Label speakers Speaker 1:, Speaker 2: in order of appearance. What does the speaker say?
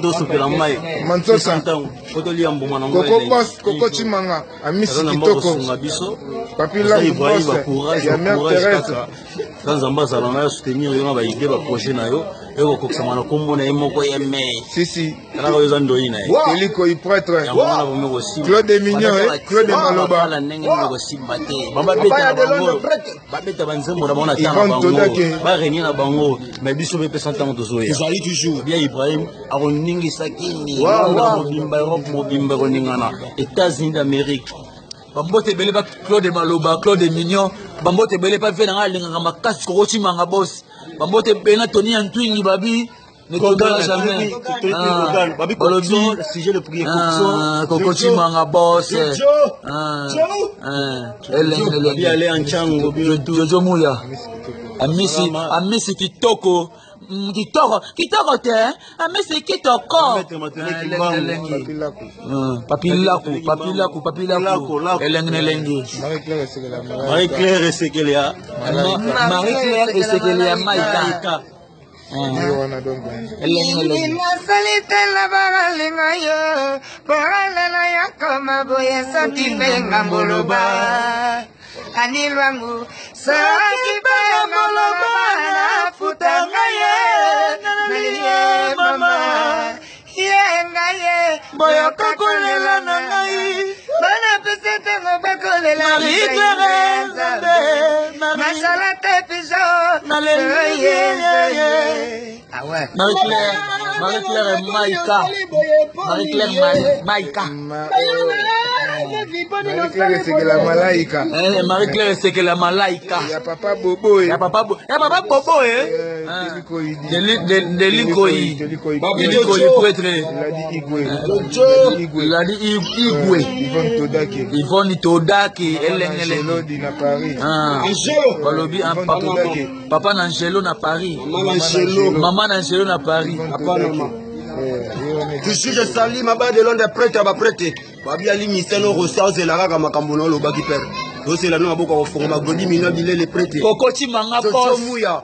Speaker 1: Joseph Mansosa Coco Boss Coco Chimanga Amisi Kitoko Papila Boss ya Mère Thérèse
Speaker 2: Nzambe salona soutenir yo ba idée ba projet na yo e ko kokisama na kombo na yemoko yeme
Speaker 1: si
Speaker 2: kana ko yoza ndoyi na ye
Speaker 1: Eliko prêtre Claude Mignon Claude Maloba
Speaker 2: la ndenge ko simbate bamba beta banzembo na bona tanga bango ba renier na bango mais biso be pesa ntango tozoya
Speaker 3: ezali toujours
Speaker 2: bien Ibrahim akoningisa kini mobimba Europe mobimba koningana États-Unis d'Amérique bambote belé ba Claude Maloba Claude Mignon bambote belé pas fait na linga makasi ko chimanga boss bambote bena Tony Antwingi babi ne tondra jamais babi ko le sujet de prier ko chimanga boss elle aller en chango jojo muya amisi kitoko kitoko te amisi kitoko papilaku elengi Marie-Claire Esekelia Maïka
Speaker 4: Anilwangu saki baya moloba na futanga ye naliye mama yenga ye boyo kokolela na ngai bana pesete ngobakolela Marie-Claire Nzambe masala te piso naleye
Speaker 2: Marie-Claire Maïka
Speaker 1: Marie-Claire c'est que la malaika
Speaker 2: Marie-Claire c'est que la malaika
Speaker 1: ya papa bobo
Speaker 2: Delikoyi prêtre il a dit Igwe Yvonne Todaki
Speaker 1: Angelo na Paris
Speaker 2: balobi papa Angelo na Paris maman Angelo na Paris
Speaker 3: toujours je salue ma bande de Londres prêtre ba prêtre babi ali miseno rosa zelaka kama kambono lo baki père do c'est la no maboko ko fonga godi mino bilele prêtre
Speaker 2: kokoti manga boss
Speaker 3: muya